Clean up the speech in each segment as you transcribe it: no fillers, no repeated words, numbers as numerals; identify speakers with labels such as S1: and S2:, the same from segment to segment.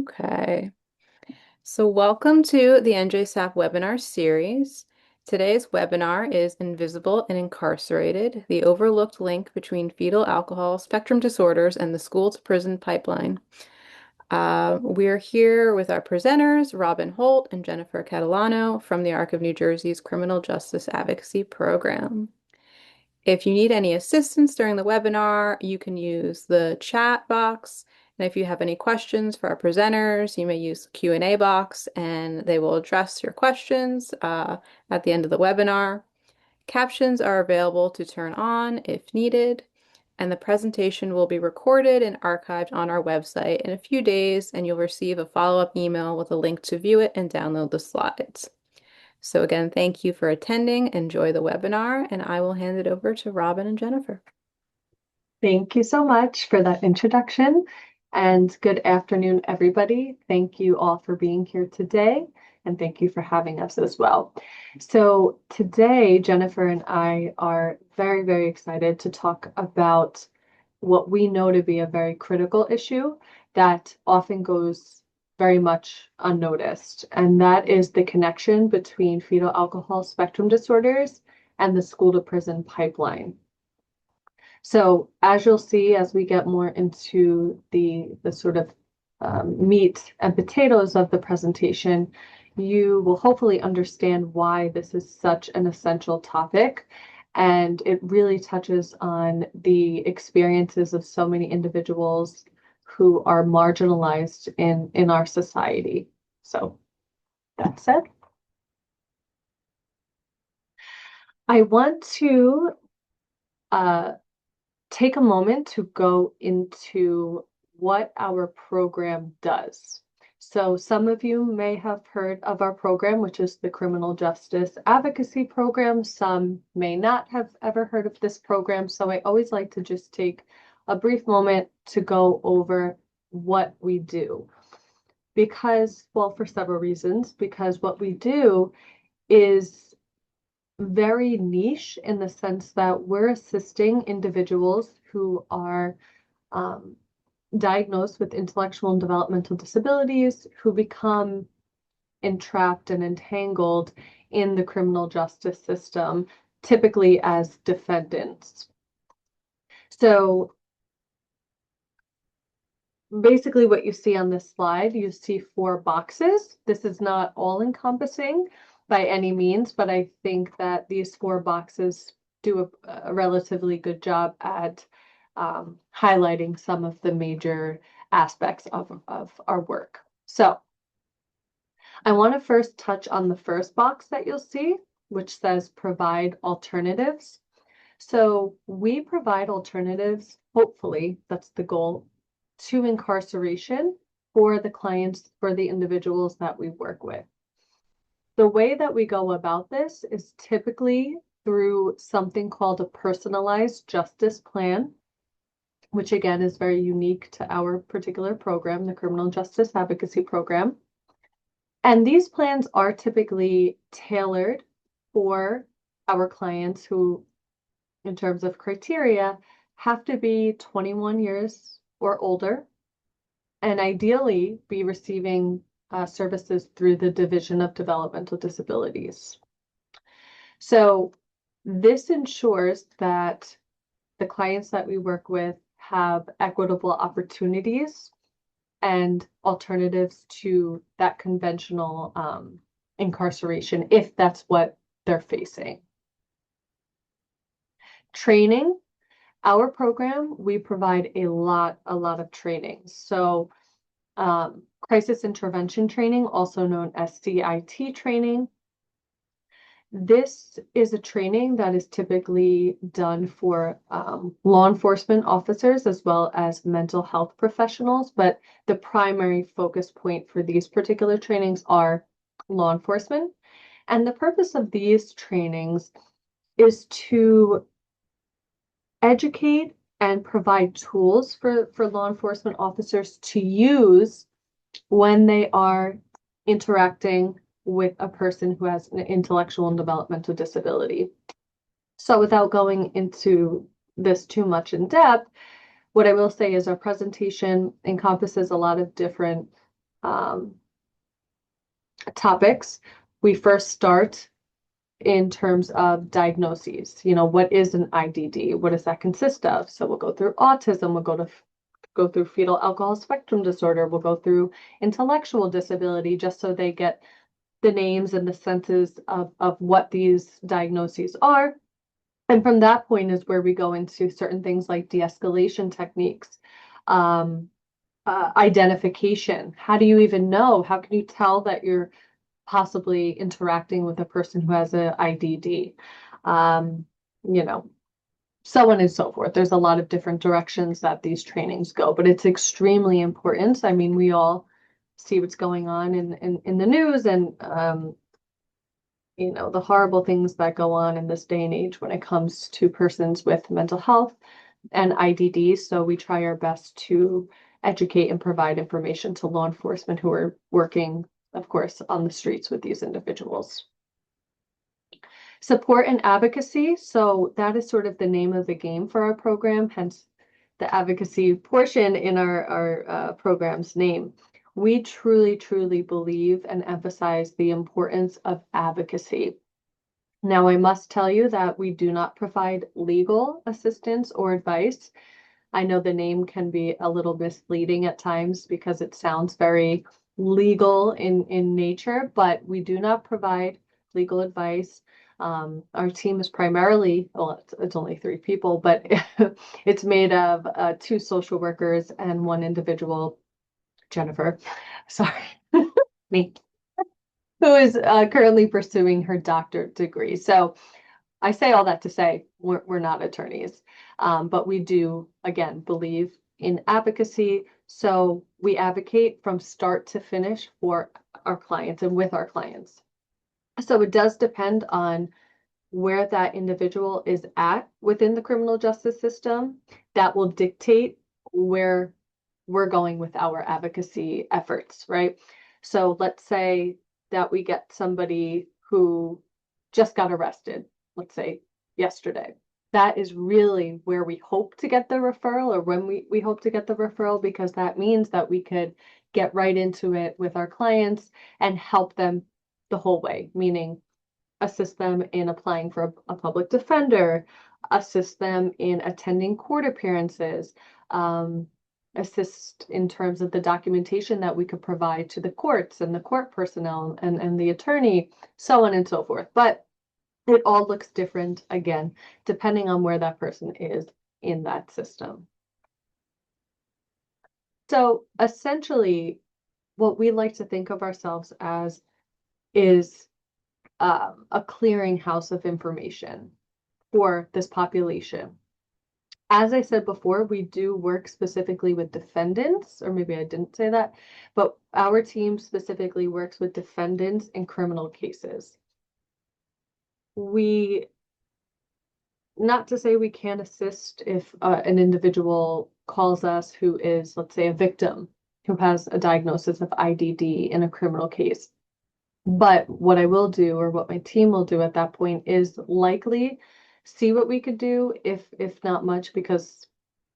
S1: Okay, so welcome to the NJSAP webinar series. Today's webinar is Invisible and Incarcerated, the overlooked link between fetal alcohol spectrum disorders and the school-to-prison pipeline. We're here with our presenters, Robyn Holt and Jennifer Catalano from the ARC of New Jersey's Criminal Justice Advocacy Program. If you need any assistance during the webinar, you can use the chat box. And if you have any questions for our presenters, you may use the Q&A box and they will address your questions at the end of the webinar. Captions are available to turn on if needed, and the presentation will be recorded and archived on our website in a few days, and you'll receive a follow-up email with a link to view it and download the slides. So again, thank you for attending. Enjoy the webinar, and I will hand it over to Robyn and Jennifer.
S2: Thank you so much for that introduction, and good afternoon, everybody. Thank you all for being here today, and thank you for having us as well. So today, Jennifer and I are very, very excited to talk about what we know to be a very critical issue that often goes very much unnoticed, and that is the connection between fetal alcohol spectrum disorders and the school-to-prison pipeline. So as you'll see, as we get more into the sort of meat and potatoes of the presentation, you will hopefully understand why this is such an essential topic. And it really touches on the experiences of so many individuals who are marginalized in our society. So that said, I want to take a moment to go into what our program does. So some of you may have heard of our program, which is the Criminal Justice Advocacy Program. Some may not have ever heard of this program. So I always like to just take a brief moment to go over what we do. Because, well, for several reasons, because what we do is very niche in the sense that we're assisting individuals who are diagnosed with intellectual and developmental disabilities who become entrapped and entangled in the criminal justice system, typically as defendants. So basically what you see on this slide, you see 4 boxes. This is not all encompassing by any means, but I think that these 4 boxes do a relatively good job at highlighting some of the major aspects of our work. So I want to first touch on the first box that you'll see, which says provide alternatives. So we provide alternatives, hopefully, that's the goal, to incarceration for the clients, for the individuals that we work with. The way that we go about this is typically through something called a personalized justice plan, which again is very unique to our particular program, the Criminal Justice Advocacy Program. And these plans are typically tailored for our clients who, in terms of criteria, have to be 21 years or older, and ideally be receiving services through the Division of Developmental Disabilities. So this ensures that the clients that we work with have equitable opportunities and alternatives to that conventional incarceration, if that's what they're facing. Training. Our program, we provide a lot of training. So crisis intervention training, also known as CIT training. This is a training that is typically done for law enforcement officers as well as mental health professionals, but the primary focus point for these particular trainings are law enforcement. And the purpose of these trainings is to educate and provide tools for law enforcement officers to use when they are interacting with a person who has an intellectual and developmental disability. So without going into this too much in depth, what I will say is our presentation encompasses a lot of different um, topics. We first start in terms of diagnoses. You know, what is an IDD? What does that consist of? So we'll go through autism, go through fetal alcohol spectrum disorder, we'll go through intellectual disability, just so they get the names and the senses of what these diagnoses are. And from that point is where we go into certain things like de-escalation techniques, um, identification. How do you even know? How can you tell that you're possibly interacting with a person who has a IDD? Um, you know, so on and so forth. There's a lot of different directions that these trainings go, but it's extremely important. I mean, we all see what's going on in the news, and you know, the horrible things that go on in this day and age when it comes to persons with mental health and IDDs. So we try our best to educate and provide information to law enforcement who are working, of course, on the streets with these individuals. Support and advocacy. So that is sort of the name of the game for our program, hence the advocacy portion in our program's name. We truly, truly believe and emphasize the importance of advocacy. Now, I must tell you that we do not provide legal assistance or advice. I know the name can be a little misleading at times because it sounds very legal in nature, but we do not provide legal advice. Our team is primarily, well, it's only 3 people, but it's made of 2 social workers and 1 individual, Jennifer, sorry, me, who is currently pursuing her doctorate degree. So I say all that to say we're not attorneys, but we do, again, believe in advocacy. So we advocate from start to finish for our clients and with our clients. So it does depend on where that individual is at within the criminal justice system. That will dictate where we're going with our advocacy efforts, right? So let's say that we get somebody who just got arrested, let's say yesterday. That is really where we hope to get the referral, or when we hope to get the referral, because that means that we could get right into it with our clients and help them the whole way, meaning assist them in applying for a public defender, assist them in attending court appearances, assist in terms of the documentation that we could provide to the courts and the court personnel and the attorney, so on and so forth. But it all looks different, again, depending on where that person is in that system. So essentially, what we like to think of ourselves as is a clearinghouse of information for this population. As I said before, we do work specifically with defendants, or maybe I didn't say that, but our team specifically works with defendants in criminal cases. Not to say we can't assist if an individual calls us who is, let's say, a victim who has a diagnosis of IDD in a criminal case. But what I will do, or what my team will do at that point, is likely see what we could do, if not much, because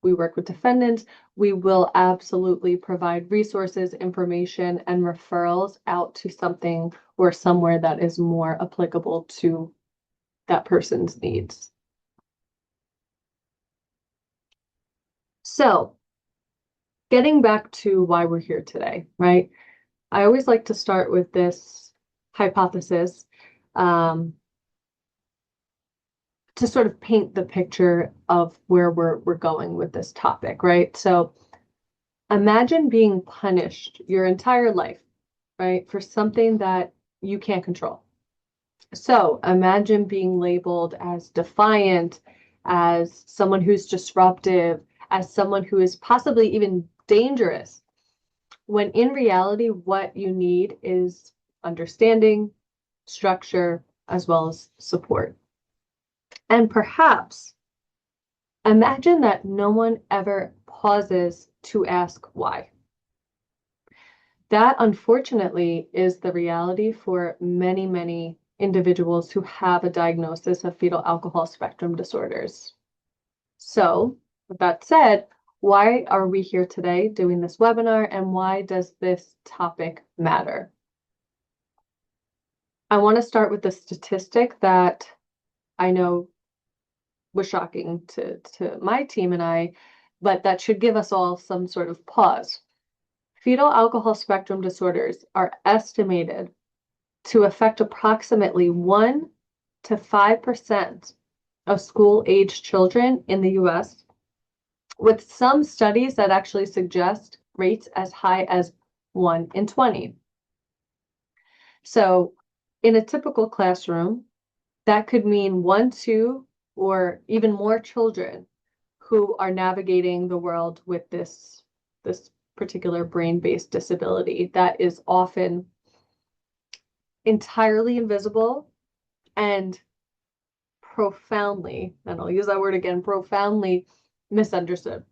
S2: we work with defendants. We will absolutely provide resources, information, and referrals out to something or somewhere that is more applicable to that person's needs. So, getting back to why we're here today, right? I always like to start with this hypothesis to sort of paint the picture of where we're going with this topic, right? So imagine being punished your entire life, right, for something that you can't control. So imagine being labeled as defiant, as someone who's disruptive, as someone who is possibly even dangerous, when in reality, what you need is understanding, structure, as well as support. And perhaps imagine that no one ever pauses to ask why. That, unfortunately, is the reality for many, many individuals who have a diagnosis of fetal alcohol spectrum disorders. So, with that said, Why are we here today doing this webinar, and why does this topic matter? I want to start with the statistic that I know was shocking to my team and I, but that should give us all some sort of pause. Fetal alcohol spectrum disorders are estimated to affect approximately 1 to 5% of school-aged children in the US, with some studies that actually suggest rates as high as 1 in 20. So in a typical classroom, that could mean 1, 2, or even more children who are navigating the world with this particular brain-based disability that is often entirely invisible and profoundly, and I'll use that word again, profoundly misunderstood.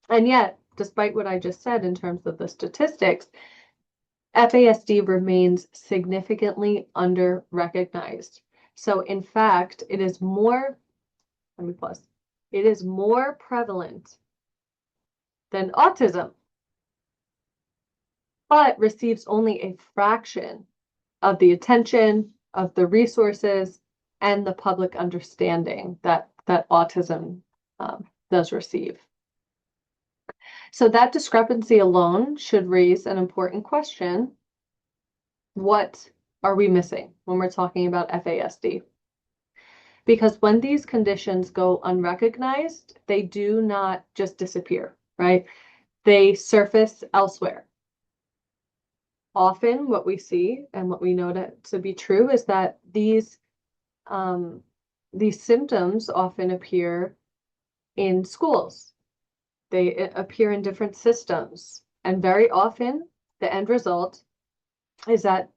S2: And yet, despite what I just said in terms of the statistics, FASD remains significantly under-recognized. So in fact, it is more, let me pause, it is more prevalent than autism, but receives only a fraction of the attention, of the resources, and the public understanding that autism does receive. So that discrepancy alone should raise an important question. What are we missing when we're talking about FASD? Because when these conditions go unrecognized, they do not just disappear, right? They surface elsewhere. Often what we see and what we know to be true is that these symptoms often appear in schools. They appear in different systems. And very often the end result is that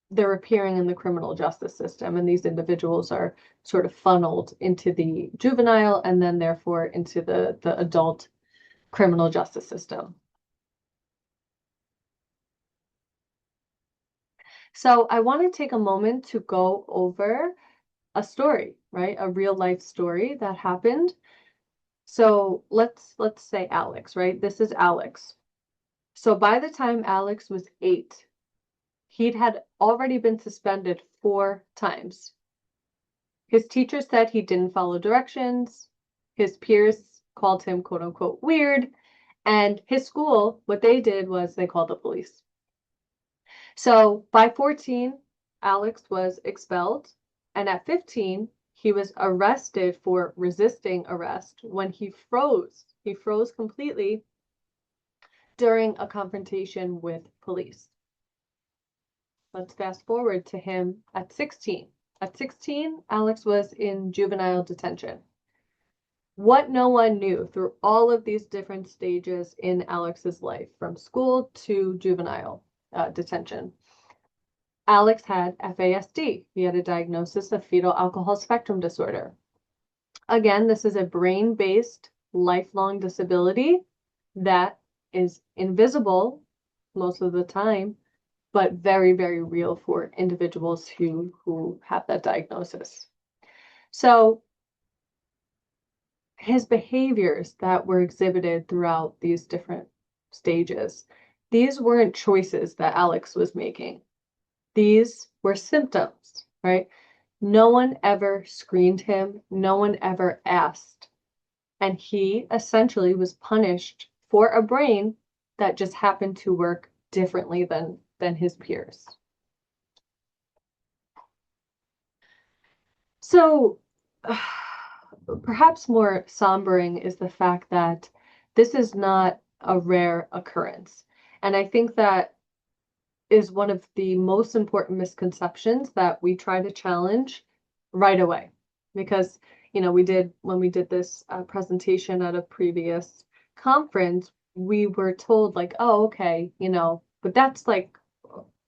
S2: they're appearing in the criminal justice system, and these individuals are sort of funneled into the juvenile and then therefore into the adult criminal justice system. So I want to take a moment to go over a story, right? A real life story that happened. So let's say Alex, right? This is Alex. So by the time Alex was 8, he'd had already been suspended 4 times. His teacher said he didn't follow directions. His peers called him quote unquote weird. And his school, what they did was they called the police. So by 14, Alex was expelled. And at 15, he was arrested for resisting arrest when he froze. He froze completely during a confrontation with police. Let's fast forward to him at 16. At 16, Alex was in juvenile detention. What no one knew through all of these different stages in Alex's life, from school to juvenile detention. Alex had FASD. He had a diagnosis of fetal alcohol spectrum disorder. Again, this is a brain-based lifelong disability that is invisible most of the time, but very, very real for individuals who have that diagnosis. So his behaviors that were exhibited throughout these different stages, these weren't choices that Alex was making. These were symptoms, right? No one ever screened him. No one ever asked. And he essentially was punished for a brain that just happened to work differently than his peers. So perhaps more sombering is the fact that this is not a rare occurrence. And I think that is one of the most important misconceptions that we try to challenge right away. Because, when we did this presentation at a previous conference, we were told like, oh, okay, but that's like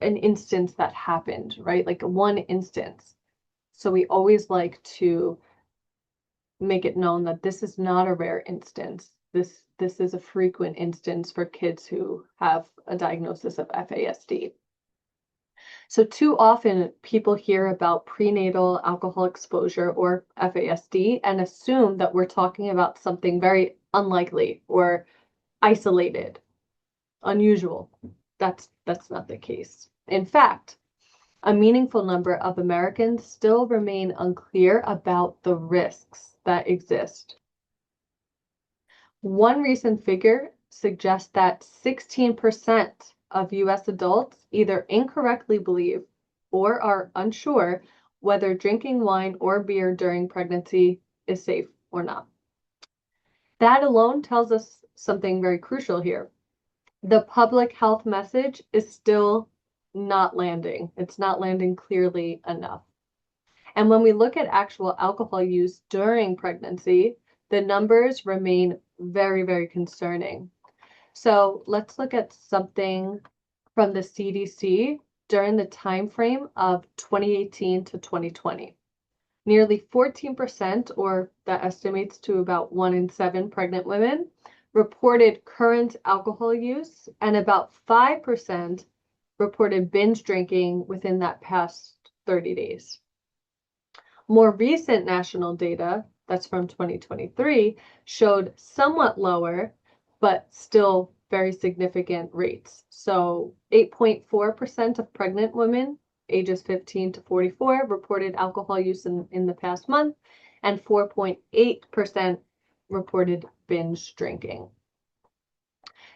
S2: an instance that happened, right? Like one instance. So we always like to make it known that this is not a rare instance. This is a frequent instance for kids who have a diagnosis of FASD. So too often people hear about prenatal alcohol exposure or FASD and assume that we're talking about something very unlikely or isolated, unusual. That's not the case. In fact, a meaningful number of Americans still remain unclear about the risks that exist. One recent figure suggests that 16% of US adults either incorrectly believe or are unsure whether drinking wine or beer during pregnancy is safe or not. That alone tells us something very crucial here. The public health message is still not landing. It's not landing clearly enough. And when we look at actual alcohol use during pregnancy, the numbers remain very, very concerning. So let's look at something from the CDC during the time frame of 2018 to 2020. Nearly 14%, or that estimates to about 1 in 7 pregnant women, reported current alcohol use, and about 5% reported binge drinking within that past 30 days. More recent national data, that's from 2023, showed somewhat lower, but still very significant rates. So 8.4% of pregnant women ages 15 to 44 reported alcohol use in the past month, and 4.8% reported binge drinking.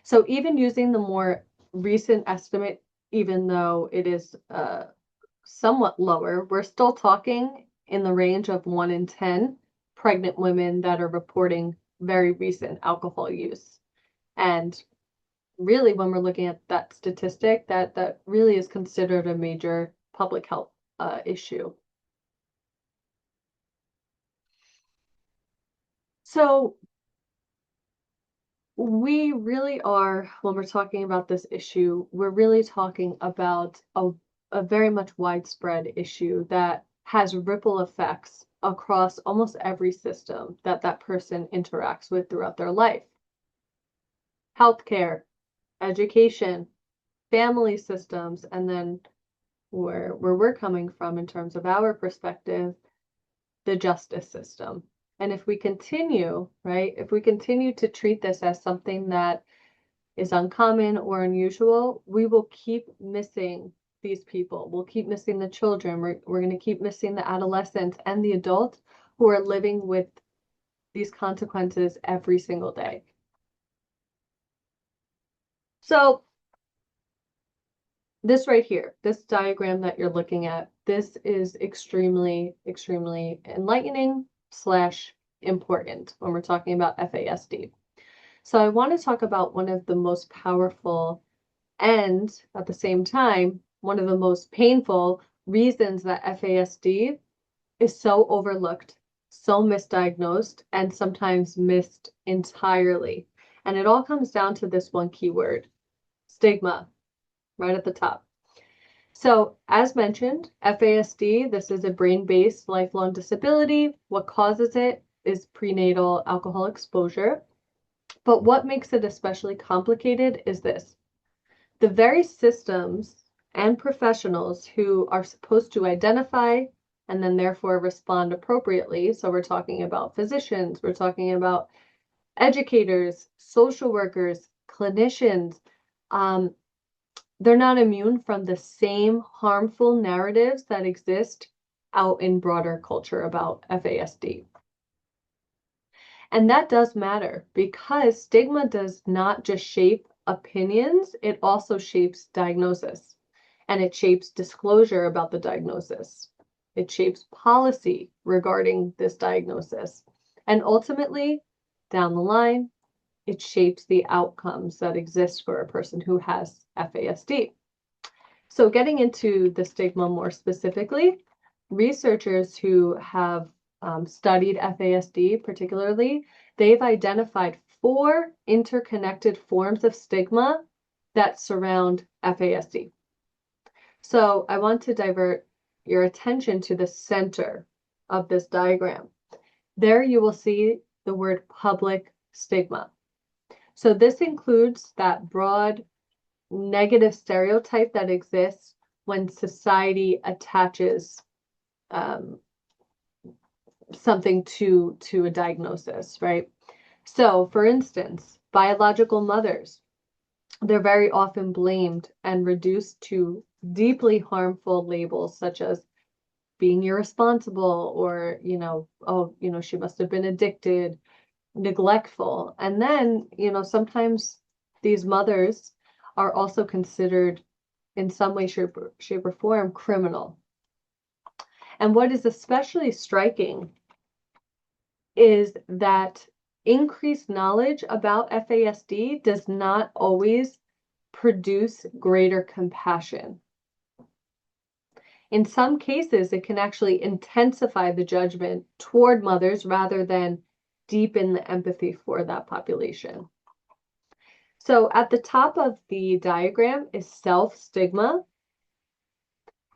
S2: So even using the more recent estimate, even though it is somewhat lower, we're still talking in the range of 1 in 10 pregnant women that are reporting very recent alcohol use. And really, when we're looking at that statistic, that really is considered a major public health issue. So we really are, when we're talking about this issue, we're really talking about a very much widespread issue that has ripple effects across almost every system that that person interacts with throughout their life. Healthcare, education, family systems, and then where we're coming from in terms of our perspective, the justice system. And if we continue, right, if we continue to treat this as something that is uncommon or unusual, we will keep missing these people. We'll keep missing the children. We're going to keep missing the adolescents and the adults who are living with these consequences every single day. So this right here, this diagram that you're looking at, this is extremely, extremely enlightening / important when we're talking about FASD. So I want to talk about one of the most powerful and at the same time, one of the most painful reasons that FASD is so overlooked, so misdiagnosed, and sometimes missed entirely. And it all comes down to this one keyword, stigma, right at the top. So as mentioned, FASD, this is a brain-based lifelong disability. What causes it is prenatal alcohol exposure. But what makes it especially complicated is this. The very systems and professionals who are supposed to identify and then therefore respond appropriately. So we're talking about physicians, we're talking about educators, social workers, clinicians. They're not immune from the same harmful narratives that exist out in broader culture about FASD. And that does matter because stigma does not just shape opinions, it also shapes diagnosis, and it shapes disclosure about the diagnosis. It shapes policy regarding this diagnosis. And ultimately, down the line, it shapes the outcomes that exist for a person who has FASD. So getting into the stigma more specifically, researchers who have studied FASD particularly, they've identified 4 interconnected forms of stigma that surround FASD. So I want to divert your attention to the center of this diagram. There you will see the word public stigma. So this includes that broad negative stereotype that exists when society attaches something to a diagnosis, right? So, for instance, biological mothers, they're very often blamed and reduced to deeply harmful labels such as being irresponsible or, oh, she must have been addicted, neglectful. And then, sometimes these mothers are also considered in some way, shape or form criminal. And what is especially striking is that increased knowledge about FASD does not always produce greater compassion. In some cases, it can actually intensify the judgment toward mothers rather than deepen the empathy for that population. So at the top of the diagram is self-stigma.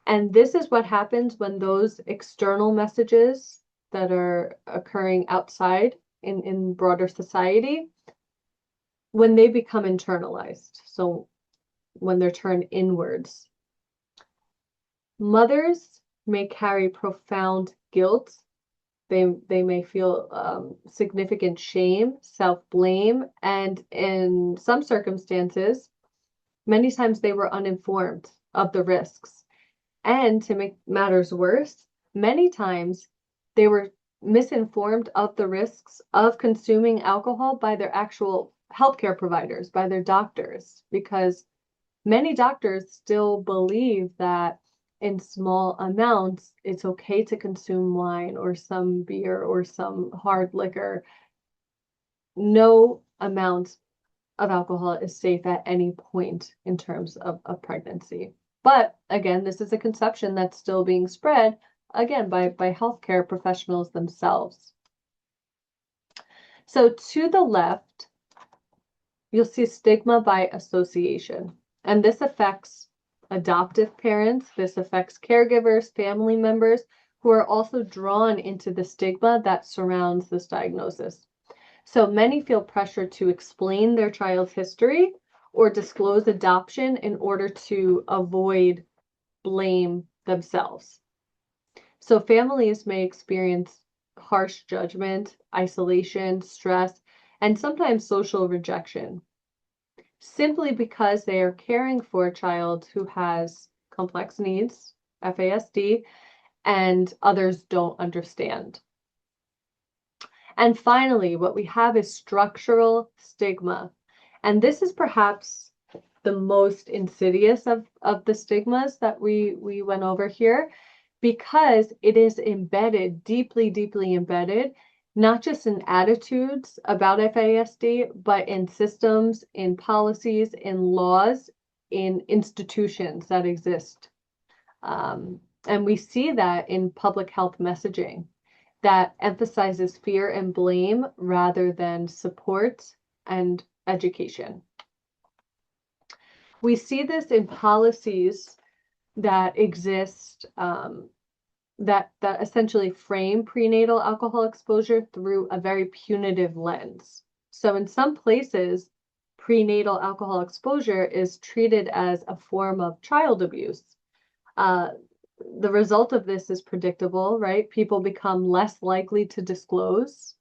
S2: And this is what happens when those external messages that are occurring outside in broader society, when they become internalized. So when they're turned inwards. Mothers may carry profound guilt. They may feel significant shame, self-blame, and in some circumstances, many times they were uninformed of the risks. And to make matters worse, many times they were misinformed of the risks of consuming alcohol by their actual healthcare providers, by their doctors, because many doctors still believe that in small amounts, it's okay to consume wine or some beer or some hard liquor. No amount of alcohol is safe at any point in terms of pregnancy. But again, this is a conception that's still being spread, again, by healthcare professionals themselves. So to the left, you'll see stigma by association. And this affects adoptive parents, this affects caregivers, family members who are also drawn into the stigma that surrounds this diagnosis. So many feel pressure to explain their child's history or disclose adoption in order to avoid blame themselves. So families may experience harsh judgment, isolation, stress, and sometimes social rejection, simply because they are caring for a child who has complex needs, FASD, and others don't understand. And finally, what we have is structural stigma. And this is perhaps the most insidious of the stigmas that we went over here, because it is embedded, deeply, deeply embedded, not just in attitudes about FASD, but in systems, in policies, in laws, in institutions that exist. And we see that in public health messaging that emphasizes fear and blame rather than support and education. We see this in policies that exist that essentially frame prenatal alcohol exposure through a very punitive lens. So in some places, prenatal alcohol exposure is treated as a form of child abuse. The result of this is predictable, right? People become less likely to disclose.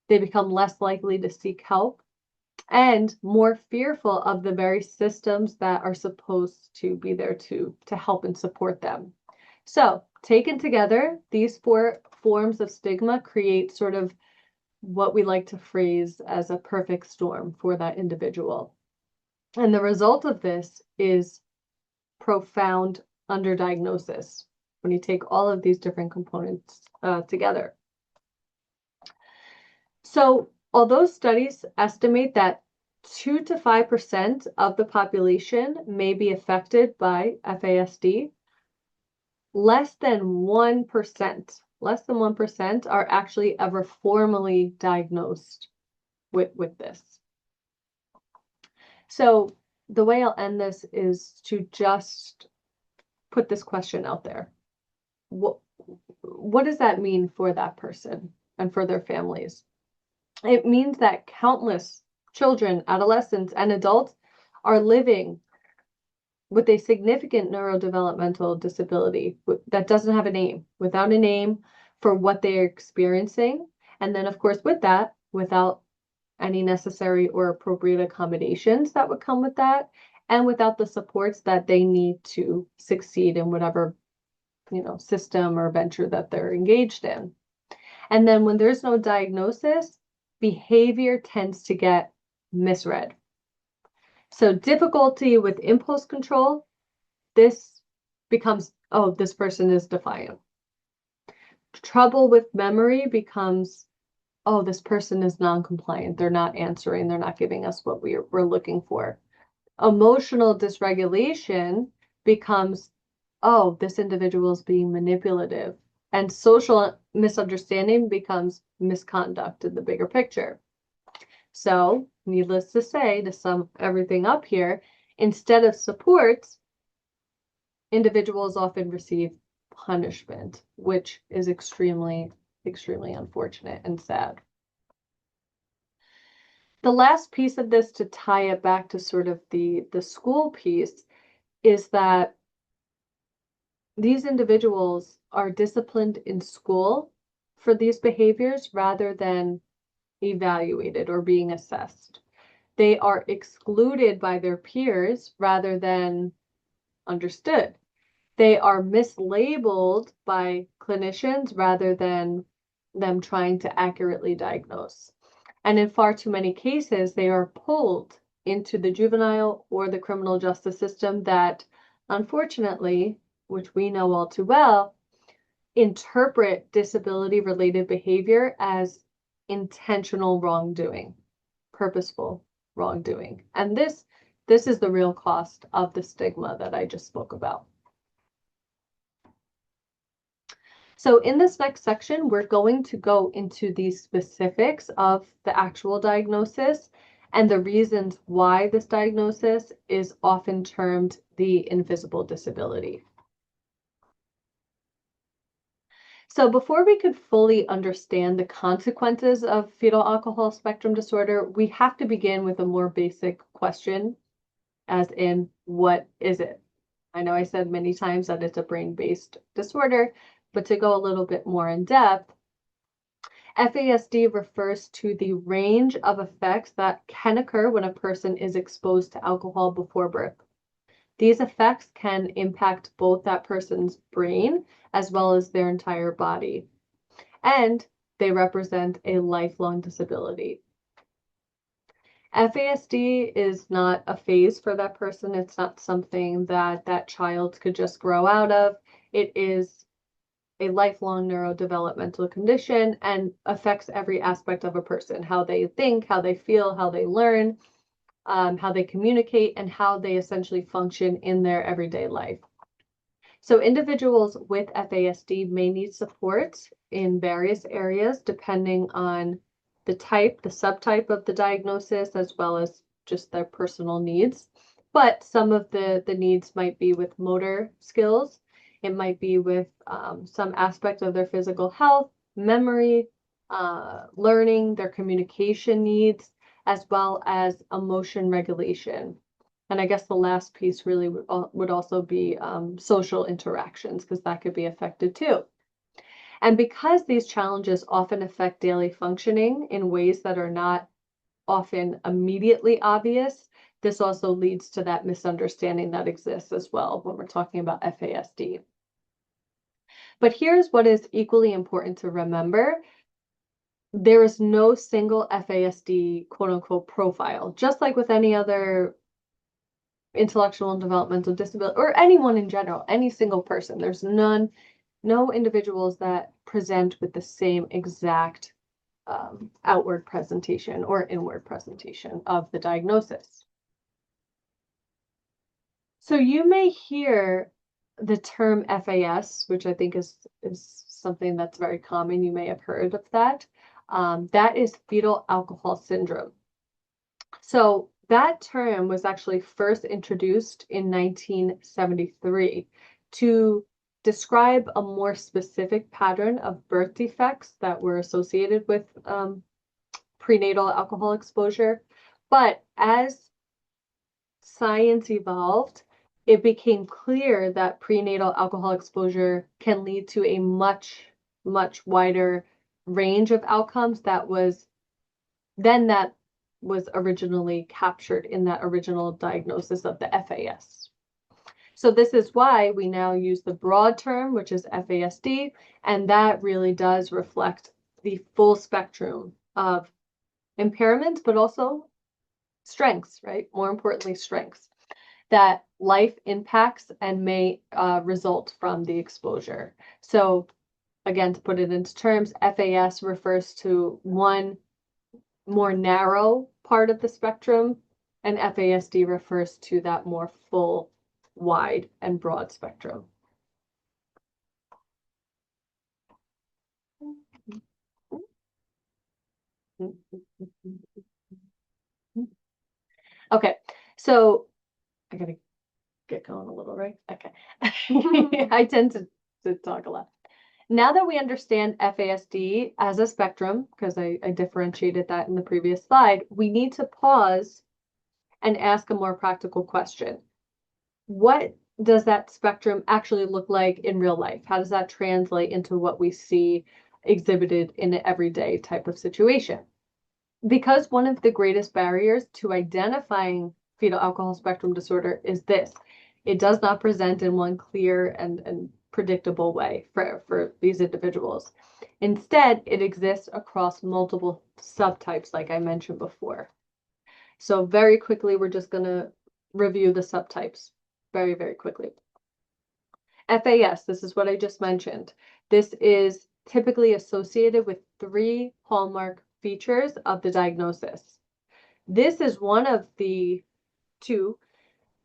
S2: They become less likely to seek help and more fearful of the very systems that are supposed to be there to help and support them. So, taken together, these four forms of stigma create sort of what we like to phrase as a perfect storm for that individual. And the result of this is profound underdiagnosis when you take all of these different components together. So, although studies estimate that 2 to 5% of the population may be affected by FASD, less than 1% are actually ever formally diagnosed with this. So the way I'll end this is to just put this question out there. What does that mean for that person and for their families? It means that countless children, adolescents, and adults are living with a significant neurodevelopmental disability that doesn't have a name, without a name for what they're experiencing. And then, of course, with that, without any necessary or appropriate accommodations that would come with that, and without the supports that they need to succeed in whatever, system or venture that they're engaged in. And then when there's no diagnosis, behavior tends to get misread. So difficulty with impulse control, this becomes, oh, this person is defiant. Trouble with memory becomes, oh, this person is non-compliant. They're not answering. They're not giving us what we're looking for. Emotional dysregulation becomes, oh, this individual is being manipulative. And social misunderstanding becomes misconduct in the bigger picture. So, needless to say, to sum everything up here, instead of supports, individuals often receive punishment, which is extremely, extremely unfortunate and sad. The last piece of this, to tie it back to sort of the school piece, is that these individuals are disciplined in school for these behaviors rather than evaluated or being assessed. They are excluded by their peers rather than understood. They are mislabeled by clinicians rather than them trying to accurately diagnose. And in far too many cases, they are pulled into the juvenile or the criminal justice system that, unfortunately, which we know all too well, interpret disability-related behavior as intentional wrongdoing, purposeful wrongdoing. And this is the real cost of the stigma that I just spoke about. So in this next section, we're going to go into the specifics of the actual diagnosis and the reasons why this diagnosis is often termed the invisible disability. So before we could fully understand the consequences of fetal alcohol spectrum disorder, we have to begin with a more basic question, as in, what is it? I know I said many times that it's a brain-based disorder, but to go a little bit more in depth, FASD refers to the range of effects that can occur when a person is exposed to alcohol before birth. These effects can impact both that person's brain as well as their entire body, and they represent a lifelong disability. FASD is not a phase for that person. It's not something that that child could just grow out of. It is a lifelong neurodevelopmental condition and affects every aspect of a person, how they think, how they feel, how they learn, how they communicate, and how they essentially function in their everyday life. So individuals with FASD may need support in various areas depending on the type, the subtype of the diagnosis, as well as just their personal needs. But some of the needs might be with motor skills. It might be with some aspect of their physical health, memory, learning, their communication needs, as well as emotion regulation. And I guess the last piece really would also be social interactions, because that could be affected too. And because these challenges often affect daily functioning in ways that are not often immediately obvious, this also leads to that misunderstanding that exists as well when we're talking about FASD. But here's what is equally important to remember. There is no single FASD quote unquote profile, just like with any other intellectual and developmental disability, or anyone in general, any single person. There's no individuals that present with the same exact outward presentation or inward presentation of the diagnosis. So you may hear the term FAS, which I think is something that's very common. You may have heard of that. That is fetal alcohol syndrome. So that term was actually first introduced in 1973 to describe a more specific pattern of birth defects that were associated with prenatal alcohol exposure. But as science evolved, it became clear that prenatal alcohol exposure can lead to a much, much wider range of outcomes that was then that was originally captured in that original diagnosis of the FAS. So this is why we now use the broad term, which is FASD, and that really does reflect the full spectrum of impairments, but also strengths, right? More importantly, strengths that life impacts and may result from the exposure. So again, to put it into terms, FAS refers to one more narrow part of the spectrum, and FASD refers to that more full, wide, and broad spectrum. Okay, so I gotta get going a little, right? Okay. I tend to talk a lot. Now that we understand FASD as a spectrum, because I differentiated that in the previous slide, we need to pause and ask a more practical question. What does that spectrum actually look like in real life? How does that translate into what we see exhibited in an everyday type of situation? Because one of the greatest barriers to identifying fetal alcohol spectrum disorder is this. It does not present in one clear and predictable way for these individuals. Instead, it exists across multiple subtypes, like I mentioned before. So very quickly, we're just going to review the subtypes very, very quickly. FAS, this is what I just mentioned. This is typically associated with 3 hallmark features of the diagnosis. This is one of the 2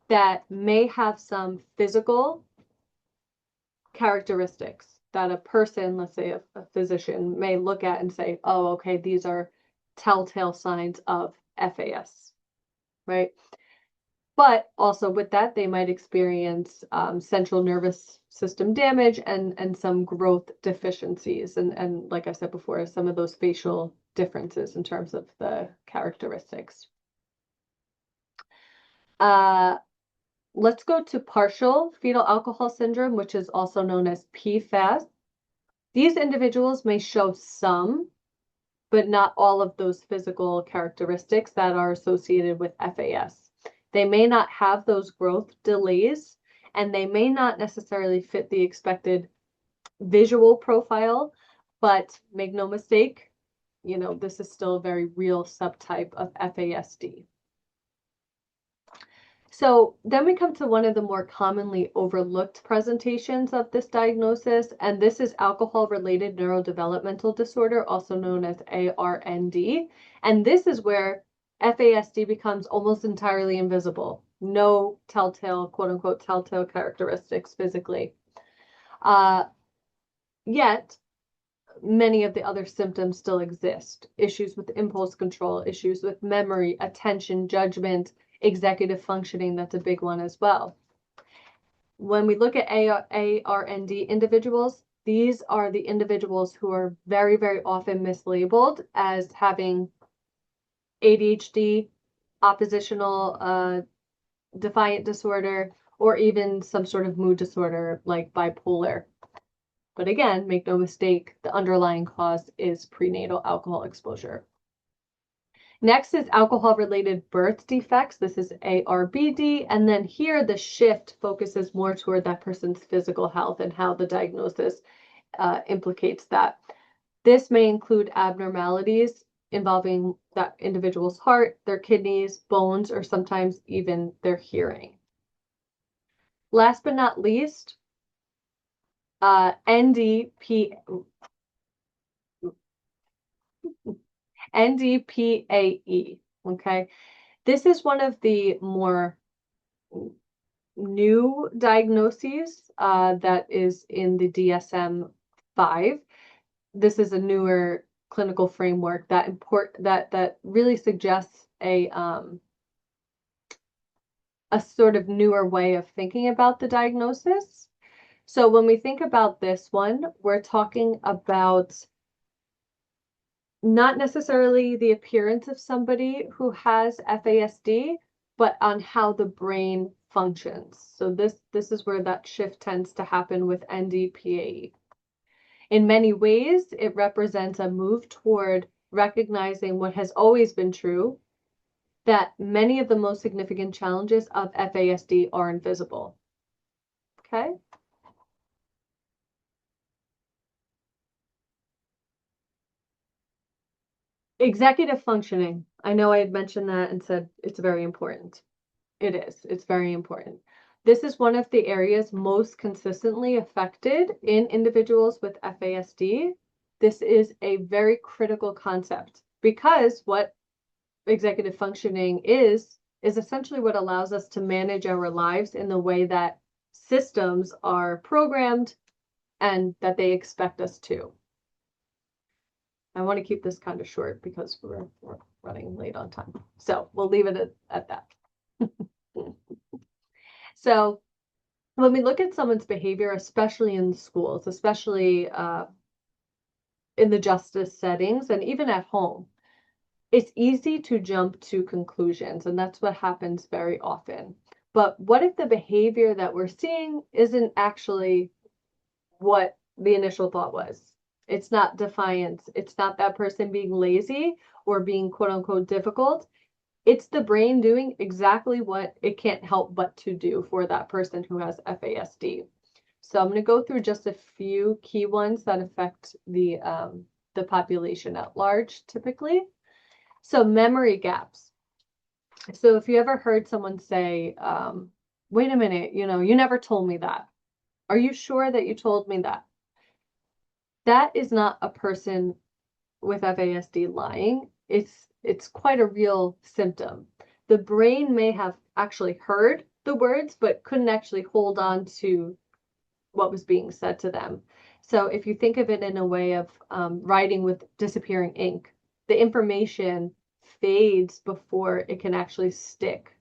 S2: that may have some physical characteristics that a person, let's say a physician, may look at and say, oh, okay, these are telltale signs of FAS, right? But also with that, they might experience central nervous system damage and some growth deficiencies. And like I said before, some of those facial differences in terms of the characteristics. Let's go to partial fetal alcohol syndrome, which is also known as PFAS. These individuals may show some, but not all of those physical characteristics that are associated with FAS. They may not have those growth delays, and they may not necessarily fit the expected visual profile, but make no mistake, you know, this is still a very real subtype of FASD. So then we come to one of the more commonly overlooked presentations of this diagnosis, and this is alcohol-related neurodevelopmental disorder, also known as ARND. And this is where FASD becomes almost entirely invisible. No telltale, quote unquote, telltale characteristics physically. Yet, many of the other symptoms still exist. Issues with impulse control, issues with memory, attention, judgment, executive functioning, that's a big one as well. When we look at ARND individuals, these are the individuals who are very, very often mislabeled as having ADHD, oppositional defiant disorder, or even some sort of mood disorder like bipolar. But again, make no mistake, the underlying cause is prenatal alcohol exposure. Next is alcohol-related birth defects. This is ARBD. And then here the shift focuses more toward that person's physical health and how the diagnosis implicates that. This may include abnormalities involving that individual's heart, their kidneys, bones, or sometimes even their hearing. Last but not least, NDPAE, okay? This is one of the more new diagnoses that is in the DSM-5. This is a newer clinical framework that really suggests a sort of newer way of thinking about the diagnosis. So when we think about this one, we're talking about not necessarily the appearance of somebody who has FASD, but on how the brain functions. So this is where that shift tends to happen with NDPAE. In many ways, it represents a move toward recognizing what has always been true, that many of the most significant challenges of FASD are invisible. Okay? Executive functioning. I know I had mentioned that and said it's very important. It is. It's very important. This is one of the areas most consistently affected in individuals with FASD. This is a very critical concept because what executive functioning is essentially what allows us to manage our lives in the way that systems are programmed and that they expect us to. I want to keep this kind of short because we're running late on time. So we'll leave it at that. So when we look at someone's behavior, especially in schools, especially in the justice settings and even at home, it's easy to jump to conclusions, and that's what happens very often. But what if the behavior that we're seeing isn't actually what the initial thought was? It's not defiance. It's not that person being lazy or being quote unquote difficult. It's the brain doing exactly what it can't help but to do for that person who has FASD. So I'm going to go through just a few key ones that affect the population at large typically. So memory gaps. So if you ever heard someone say, wait a minute, you never told me that. Are you sure that you told me that? That is not a person with FASD lying. It's quite a real symptom. The brain may have actually heard the words, but couldn't actually hold on to what was being said to them. So if you think of it in a way of writing with disappearing ink, the information fades before it can actually stick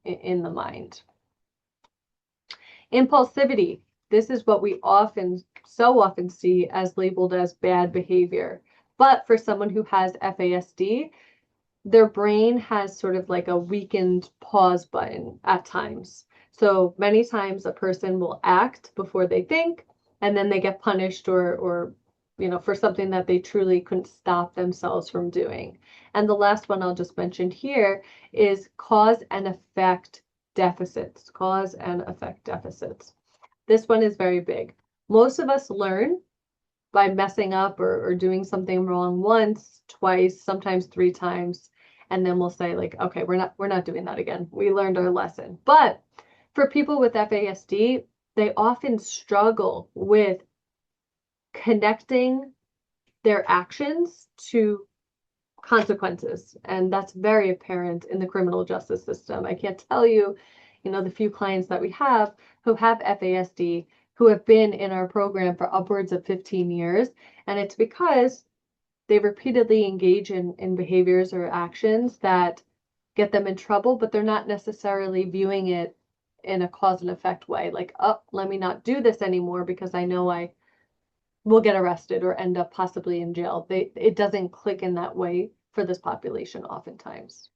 S2: in the mind. Impulsivity. This is what we so often see as labeled as bad behavior. But for someone who has FASD, their brain has sort of like a weakened pause button at times. So many times a person will act before they think, and then they get punished or for something that they truly couldn't stop themselves from doing. And the last one I'll just mention here is cause and effect deficits. Cause and effect deficits. This one is very big. Most of us learn by messing up or doing something wrong once, twice, sometimes 3 times, and then we'll say like, okay, we're not doing that again. We learned our lesson. But for people with FASD, they often struggle with connecting their actions to consequences, and that's very apparent in the criminal justice system. I can't tell you, the few clients that we have who have FASD who have been in our program for upwards of 15 years, and it's because they repeatedly engage in behaviors or actions that get them in trouble, but they're not necessarily viewing it in a cause and effect way, like, oh, let me not do this anymore because I know I will get arrested or end up possibly in jail. It doesn't click in that way for this population oftentimes.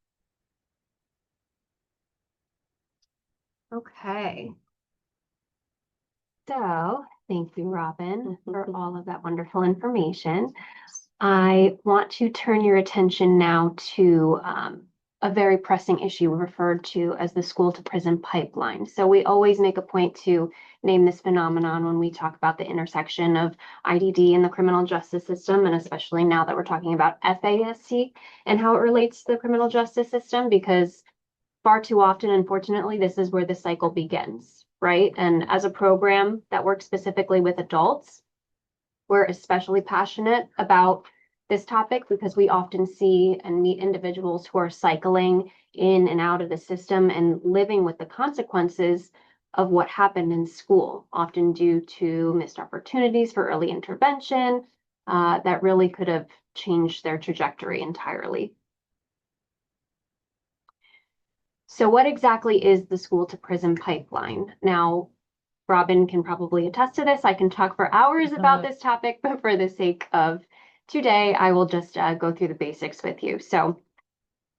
S3: Okay. So thank you, Robyn, for all of that wonderful information. I want to turn your attention now to a very pressing issue referred to as the school to prison pipeline. So we always make a point to name this phenomenon when we talk about the intersection of IDD and the criminal justice system, and especially now that we're talking about FASD and how it relates to the criminal justice system, because far too often, unfortunately, this is where the cycle begins, right? And as a program that works specifically with adults, we're especially passionate about this topic because we often see and meet individuals who are cycling in and out of the system and living with the consequences of what happened in school, often due to missed opportunities for early intervention that really could have changed their trajectory entirely. So what exactly is the school to prison pipeline? Now, Robyn can probably attest to this. I can talk for hours about this topic, but for the sake of today, I will just go through the basics with you. So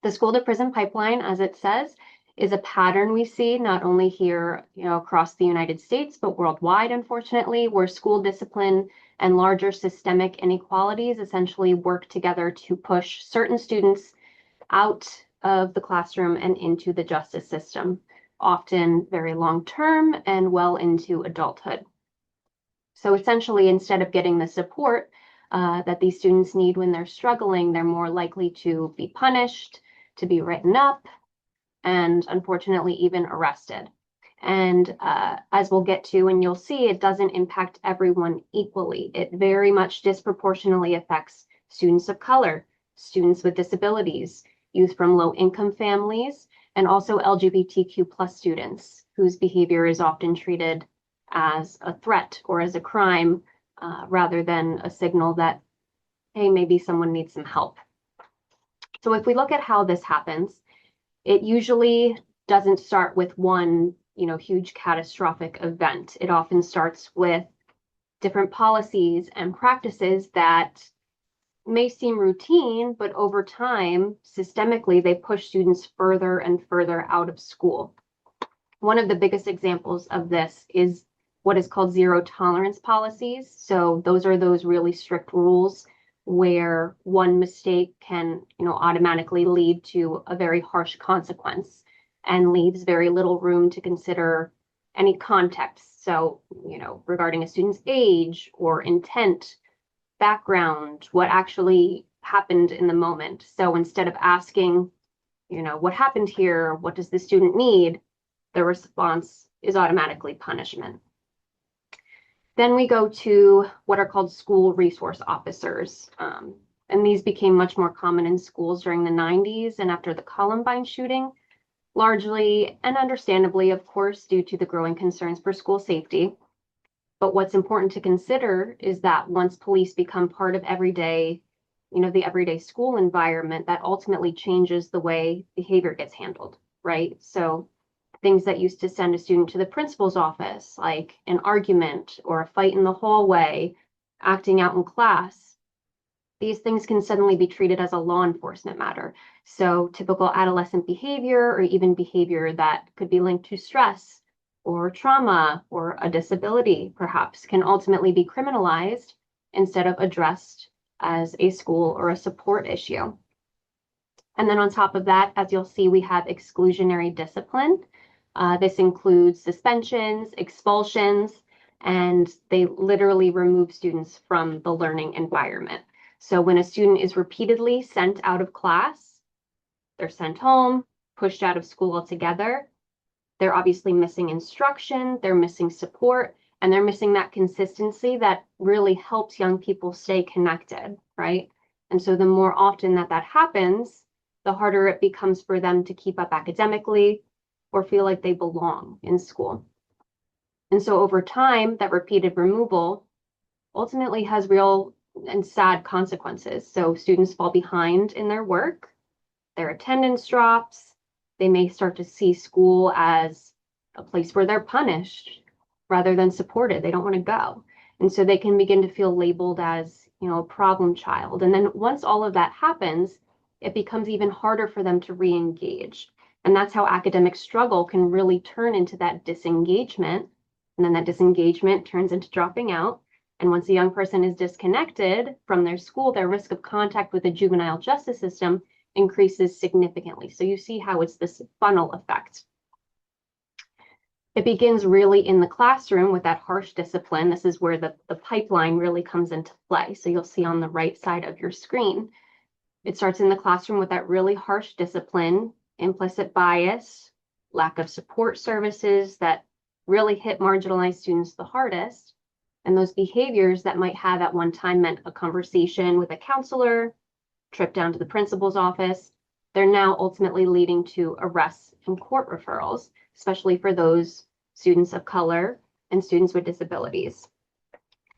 S3: the school to prison pipeline, as it says, is a pattern we see not only here, across the United States, but worldwide, unfortunately, where school discipline and larger systemic inequalities essentially work together to push certain students out of the classroom and into the justice system, often very long term and well into adulthood. So essentially, instead of getting the support that these students need when they're struggling, they're more likely to be punished, to be written up, and unfortunately even arrested. And as we'll get to, and you'll see, it doesn't impact everyone equally. It very much disproportionately affects students of color, students with disabilities, youth from low-income families, and also LGBTQ plus students whose behavior is often treated as a threat or as a crime rather than a signal that, hey, maybe someone needs some help. So if we look at how this happens, it usually doesn't start with one, huge catastrophic event. It often starts with different policies and practices that may seem routine, but over time, systemically, they push students further and further out of school. One of the biggest examples of this is what is called zero tolerance policies. So those are those really strict rules where one mistake can, automatically lead to a very harsh consequence and leaves very little room to consider any context. So, regarding a student's age or intent, background, what actually happened in the moment. So instead of asking, what happened here? What does the student need? The response is automatically punishment. Then we go to what are called school resource officers. And these became much more common in schools during the 90s and after the Columbine shooting, largely and understandably, of course, due to the growing concerns for school safety. But what's important to consider is that once police become part of everyday, the everyday school environment, that ultimately changes the way behavior gets handled, right? So things that used to send a student to the principal's office, like an argument or a fight in the hallway, acting out in class, these things can suddenly be treated as a law enforcement matter. So typical adolescent behavior or even behavior that could be linked to stress or trauma or a disability, perhaps, can ultimately be criminalized instead of addressed as a school or a support issue. And then on top of that, as you'll see, we have exclusionary discipline. This includes suspensions, expulsions, and they literally remove students from the learning environment. So when a student is repeatedly sent out of class, they're sent home, pushed out of school altogether, they're obviously missing instruction, they're missing support, and they're missing that consistency that really helps young people stay connected, right? And so the more often that happens, the harder it becomes for them to keep up academically or feel like they belong in school. And so over time, that repeated removal ultimately has real and sad consequences. So students fall behind in their work, their attendance drops, they may start to see school as a place where they're punished rather than supported. They don't want to go. And so they can begin to feel labeled as, a problem child. And then once all of that happens, it becomes even harder for them to re-engage. And that's how academic struggle can really turn into that disengagement. And then that disengagement turns into dropping out. And once a young person is disconnected from their school, their risk of contact with the juvenile justice system increases significantly. So you see how it's this funnel effect. It begins really in the classroom with that harsh discipline. This is where the pipeline really comes into play. So you'll see on the right side of your screen, it starts in the classroom with that really harsh discipline, implicit bias, lack of support services that really hit marginalized students the hardest. And those behaviors that might have at one time meant a conversation with a counselor, trip down to the principal's office, they're now ultimately leading to arrests and court referrals, especially for those students of color and students with disabilities.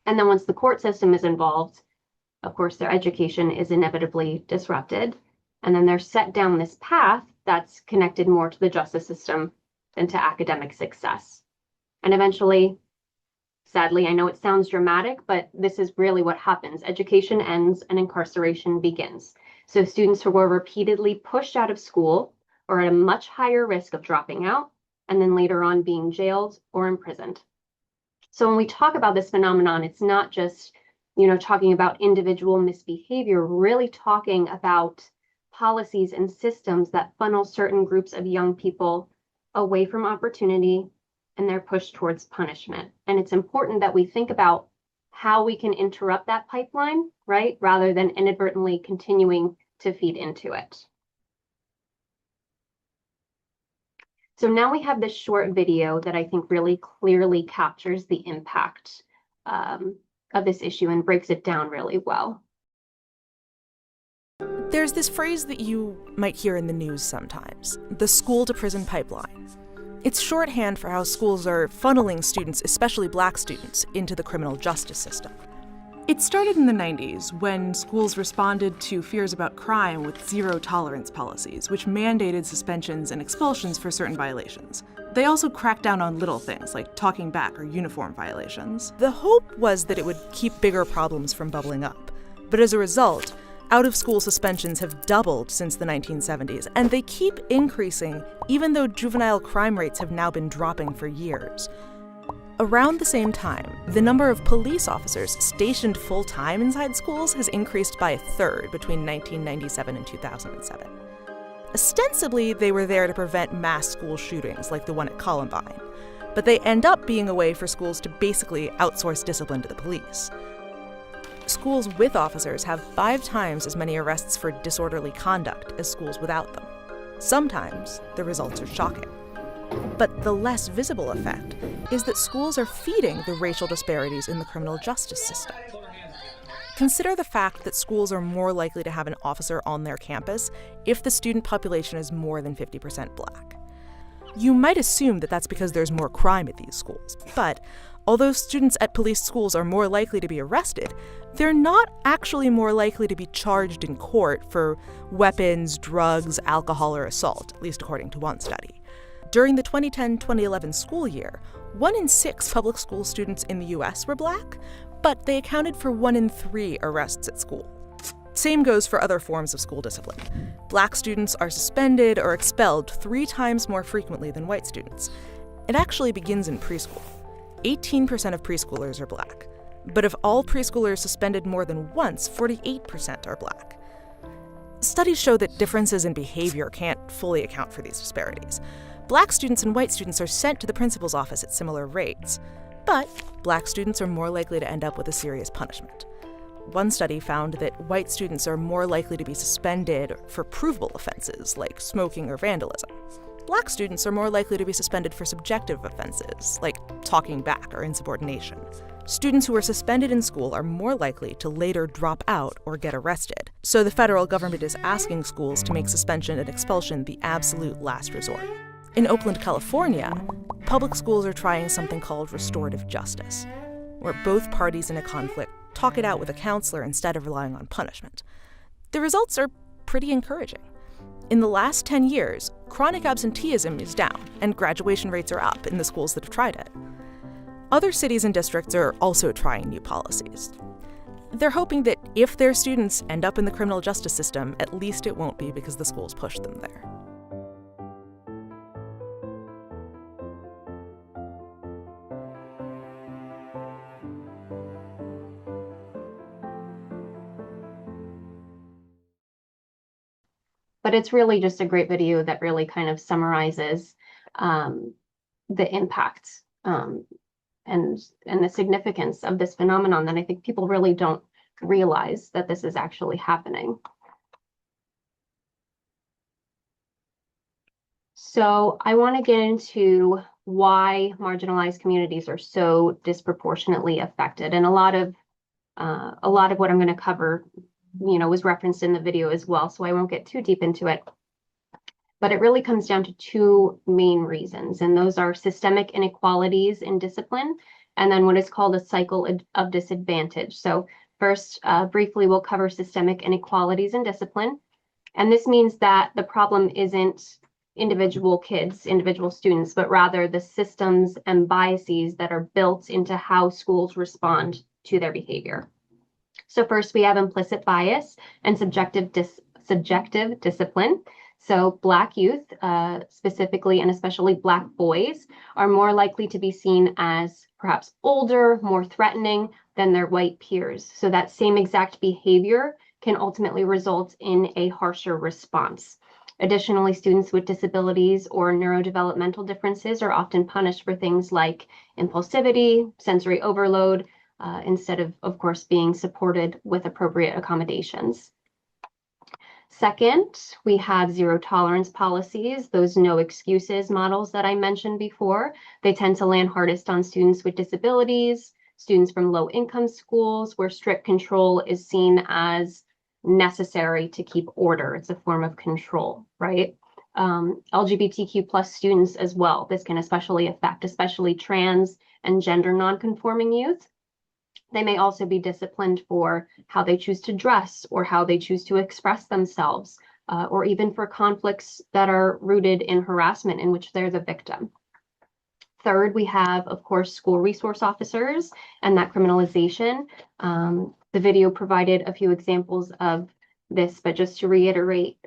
S3: And then once the court system is involved, of course, their education is inevitably disrupted. And then they're set down this path that's connected more to the justice system than to academic success. And eventually, sadly, I know it sounds dramatic, but this is really what happens. Education ends and incarceration begins. So students who were repeatedly pushed out of school are at a much higher risk of dropping out and then later on being jailed or imprisoned. So when we talk about this phenomenon, it's not just, talking about individual misbehavior, really talking about policies and systems that funnel certain groups of young people away from opportunity, and they're pushed towards punishment. And it's important that we think about how we can interrupt that pipeline, right? Rather than inadvertently continuing to feed into it. So now we have this short video that I think really clearly captures the impact of this issue and breaks it down really well.
S4: There's this phrase that you might hear in the news sometimes, the school to prison pipeline. It's shorthand for how schools are funneling students, especially Black students, into the criminal justice system. It started in the 90s when schools responded to fears about crime with zero-tolerance policies, which mandated suspensions and expulsions for certain violations. They also cracked down on little things like talking back or uniform violations. The hope was that it would keep bigger problems from bubbling up. But as a result, out-of-school suspensions have doubled since the 1970s, and they keep increasing even though juvenile crime rates have now been dropping for years. Around the same time, the number of police officers stationed full-time inside schools has increased by a third between 1997 and 2007. Ostensibly, they were there to prevent mass school shootings like the one at Columbine, but they end up being a way for schools to basically outsource discipline to the police. Schools with officers have 5 times as many arrests for disorderly conduct as schools without them. Sometimes the results are shocking. But the less visible effect is that schools are feeding the racial disparities in the criminal justice system. Consider the fact that schools are more likely to have an officer on their campus if the student population is more than 50% Black. You might assume that that's because there's more crime at these schools, but although students at police schools are more likely to be arrested, they're not actually more likely to be charged in court for weapons, drugs, alcohol, or assault, at least according to one study. During the 2010-2011 school year, 1 in 6 public school students in the US were Black, but they accounted for 1 in 3 arrests at school. Same goes for other forms of school discipline. Black students are suspended or expelled 3 times more frequently than white students. It actually begins in preschool. 18% of preschoolers are Black. But of all preschoolers suspended more than once, 48% are Black. Studies show that differences in behavior can't fully account for these disparities. Black students and white students are sent to the principal's office at similar rates, but Black students are more likely to end up with a serious punishment. One study found that white students are more likely to be suspended for provable offenses like smoking or vandalism. Black students are more likely to be suspended for subjective offenses like talking back or insubordination. Students who are suspended in school are more likely to later drop out or get arrested, so the federal government is asking schools to make suspension and expulsion the absolute last resort. In Oakland, California, public schools are trying something called restorative justice, where both parties in a conflict talk it out with a counselor instead of relying on punishment. The results are pretty encouraging. In the last 10 years, chronic absenteeism is down, and graduation rates are up in the schools that have tried it. Other cities and districts are also trying new policies. They're hoping that if their students end up in the criminal justice system, at least it won't be because the schools pushed them there.
S3: But it's really just a great video that really kind of summarizes the impact and the significance of this phenomenon that I think people really don't realize that this is actually happening. So I want to get into why marginalized communities are so disproportionately affected, and a lot of what I'm going to cover was referenced in the video as well, so I won't get too deep into it. But it really comes down to 2 main reasons, and those are systemic inequalities in discipline, and then what is called a cycle of disadvantage. So first, briefly, we'll cover systemic inequalities in discipline. And this means that the problem isn't individual kids, individual students, but rather the systems and biases that are built into how schools respond to their behavior. So first, we have implicit bias and subjective discipline. So Black youth, specifically and especially Black boys, are more likely to be seen as perhaps older, more threatening than their white peers. So that same exact behavior can ultimately result in a harsher response. Additionally, students with disabilities or neurodevelopmental differences are often punished for things like impulsivity, sensory overload, instead of course, being supported with appropriate accommodations. Second, we have zero tolerance policies, those no excuses models that I mentioned before. They tend to land hardest on students with disabilities, students from low income schools where strict control is seen as necessary to keep order. It's a form of control, right? LGBTQ plus students as well. This can affect especially trans and gender nonconforming youth. They may also be disciplined for how they choose to dress or how they choose to express themselves, or even for conflicts that are rooted in harassment in which they're the victim. Third, we have, of course, school resource officers and that criminalization. The video provided a few examples of this, but just to reiterate,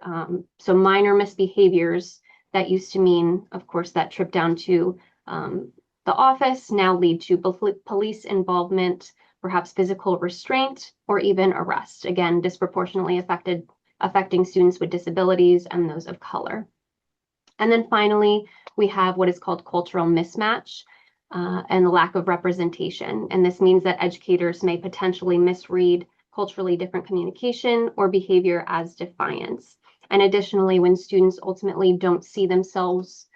S3: so minor misbehaviors that used to mean, of course, that trip down to the office now lead to police involvement, perhaps physical restraint, or even arrest. Again, disproportionately affecting students with disabilities and those of color. And then finally, we have what is called cultural mismatch and the lack of representation. And this means that educators may potentially misread culturally different communication or behavior as defiance. And additionally, when students ultimately don't see themselves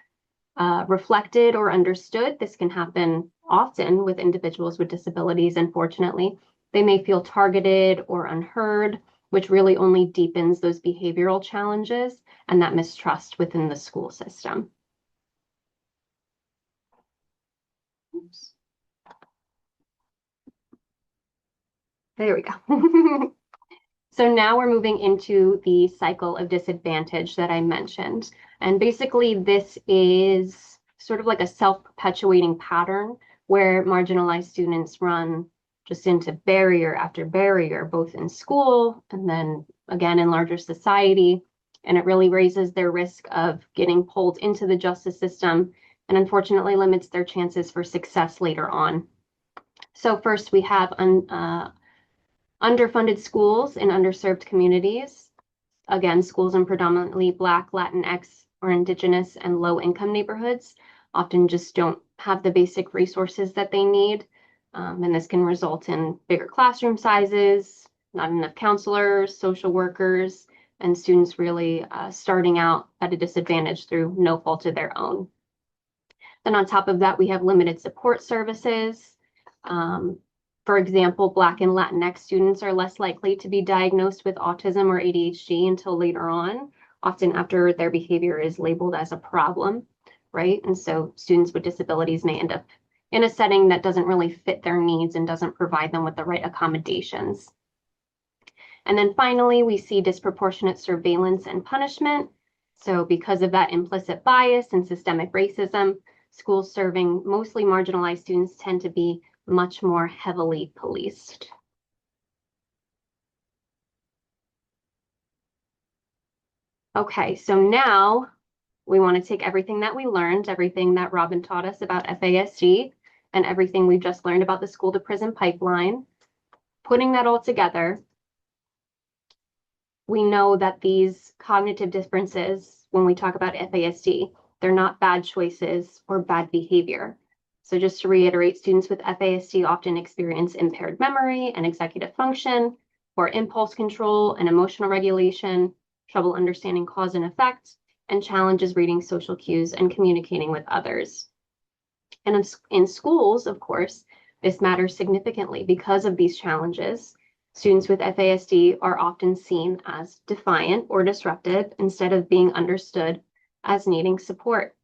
S3: reflected or understood, this can happen often with individuals with disabilities, unfortunately. They may feel targeted or unheard, which really only deepens those behavioral challenges and that mistrust within the school system. Oops. There we go. So now we're moving into the cycle of disadvantage that I mentioned. And basically this is sort of like a self-perpetuating pattern where marginalized students run just into barrier after barrier, both in school and then again in larger society. And it really raises their risk of getting pulled into the justice system and unfortunately limits their chances for success later on. So first we have underfunded schools in underserved communities. Again, schools in predominantly Black, Latinx, or Indigenous and low-income neighborhoods often just don't have the basic resources that they need. And this can result in bigger classroom sizes, not enough counselors, social workers, and students really starting out at a disadvantage through no fault of their own. Then on top of that, we have limited support services. For example, Black and Latinx students are less likely to be diagnosed with autism or ADHD until later on, often after their behavior is labeled as a problem, right? And so students with disabilities may end up in a setting that doesn't really fit their needs and doesn't provide them with the right accommodations. And then finally, we see disproportionate surveillance and punishment. So because of that implicit bias and systemic racism, schools serving mostly marginalized students tend to be much more heavily policed. Okay, so now we want to take everything that we learned, everything that Robyn taught us about FASD, and everything we've just learned about the school to prison pipeline. Putting that all together, we know that these cognitive differences, when we talk about FASD, they're not bad choices or bad behavior. So just to reiterate, students with FASD often experience impaired memory and executive function, poor impulse control and emotional regulation, trouble understanding cause and effect, and challenges reading social cues and communicating with others. And in schools, of course, this matters significantly because of these challenges. Students with FASD are often seen as defiant or disruptive instead of being understood as needing support.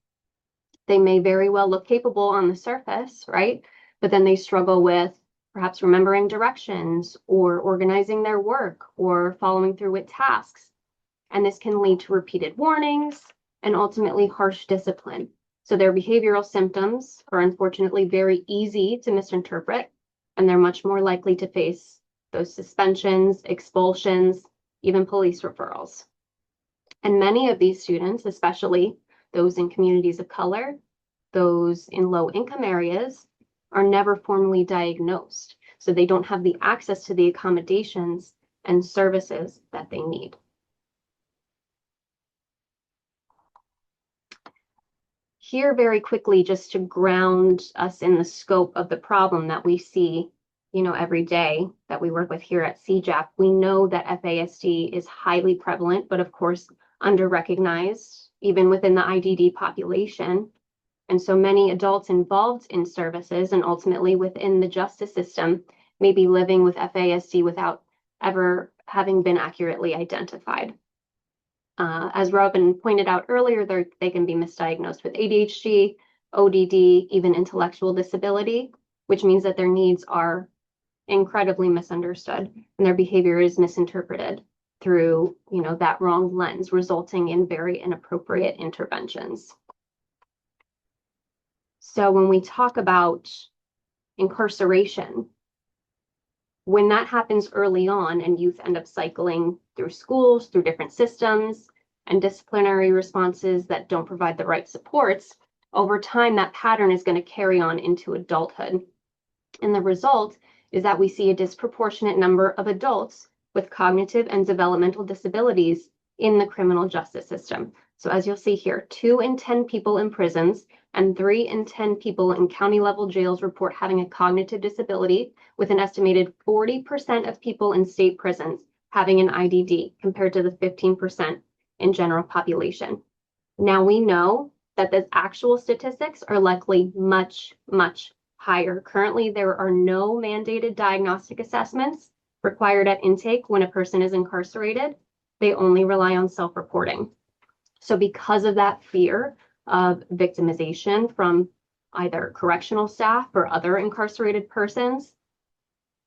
S3: They may very well look capable on the surface, right? But then they struggle with perhaps remembering directions or organizing their work or following through with tasks. And this can lead to repeated warnings and ultimately harsh discipline. So their behavioral symptoms are unfortunately very easy to misinterpret, and they're much more likely to face those suspensions, expulsions, even police referrals. And many of these students, especially those in communities of color, those in low-income areas, are never formally diagnosed. So they don't have the access to the accommodations and services that they need. Here, very quickly, just to ground us in the scope of the problem that we see, every day that we work with here at CJAP, we know that FASD is highly prevalent, but of course, under-recognized, even within the IDD population. And so many adults involved in services and ultimately within the justice system may be living with FASD without ever having been accurately identified. As Robyn pointed out earlier, they can be misdiagnosed with ADHD, ODD, even intellectual disability, which means that their needs are incredibly misunderstood and their behavior is misinterpreted through, that wrong lens, resulting in very inappropriate interventions. So when we talk about incarceration, when that happens early on and youth end up cycling through schools, through different systems, and disciplinary responses that don't provide the right supports, over time, that pattern is going to carry on into adulthood. And the result is that we see a disproportionate number of adults with cognitive and developmental disabilities in the criminal justice system. So as you'll see here, 2 in 10 people in prisons and 3 in 10 people in county level jails report having a cognitive disability, with an estimated 40% of people in state prisons having an IDD compared to the 15% in general population. Now we know that the actual statistics are likely much, much higher. Currently, there are no mandated diagnostic assessments required at intake when a person is incarcerated. They only rely on self-reporting. So because of that fear of victimization from either correctional staff or other incarcerated persons,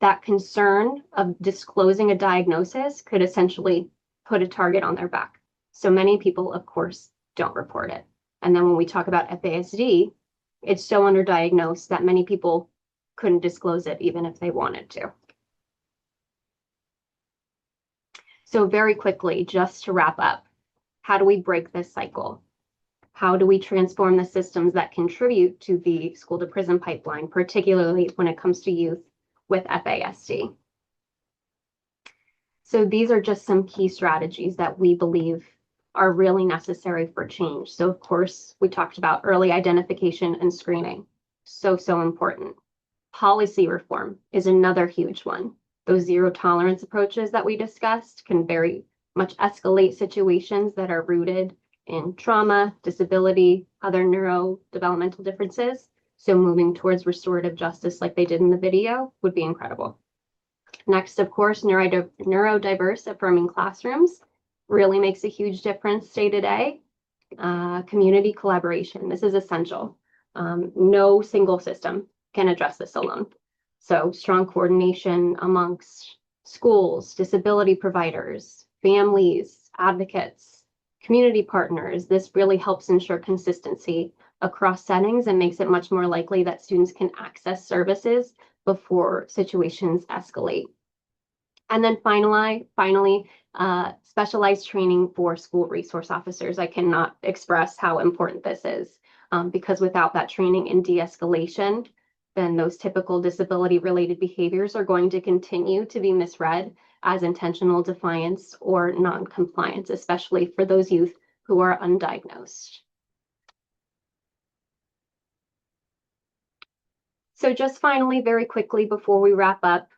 S3: that concern of disclosing a diagnosis could essentially put a target on their back. So many people, of course, don't report it. And then when we talk about FASD, it's so underdiagnosed that many people couldn't disclose it even if they wanted to. So very quickly, just to wrap up, how do we break this cycle? How do we transform the systems that contribute to the school to prison pipeline, particularly when it comes to youth with FASD? So these are just some key strategies that we believe are really necessary for change. So of course, we talked about early identification and screening. So important. Policy reform is another huge one. Those zero tolerance approaches that we discussed can very much escalate situations that are rooted in trauma, disability, other neurodevelopmental differences. So moving towards restorative justice like they did in the video would be incredible. Next, of course, neurodiverse affirming classrooms really makes a huge difference day to day. Community collaboration, this is essential. No single system can address this alone. So strong coordination amongst schools, disability providers, families, advocates, community partners. This really helps ensure consistency across settings and makes it much more likely that students can access services before situations escalate. And then finally, specialized training for school resource officers. I cannot express how important this is, because without that training in de-escalation, then those typical disability-related behaviors are going to continue to be misread as intentional defiance or non-compliance, especially for those youth who are undiagnosed. So just finally, very quickly, before we wrap up,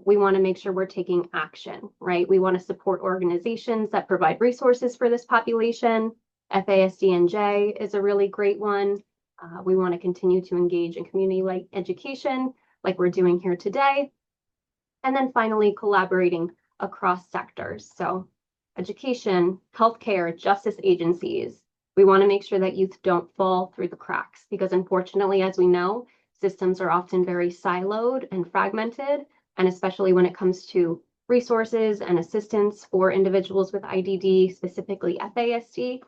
S3: we want to make sure we're taking action, right? We want to support organizations that provide resources for this population. FASD-NJ is a really great one. We want to continue to engage in community-like education like we're doing here today. And then finally, collaborating across sectors. So education, healthcare, justice agencies. We want to make sure that youth don't fall through the cracks because unfortunately, as we know, systems are often very siloed and fragmented. And especially when it comes to resources and assistance for individuals with IDD, specifically FASD,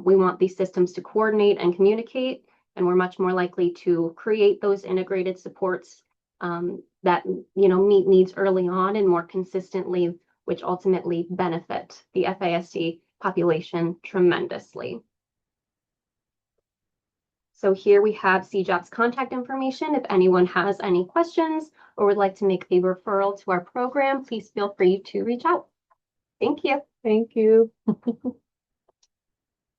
S3: we want these systems to coordinate and communicate, and we're much more likely to create those integrated supports that meet needs early on and more consistently, which ultimately benefit the FASD population tremendously. So here we have CJAP's contact information. If anyone has any questions or would like to make a referral to our program, please feel free to reach out. Thank you.
S2: Thank you.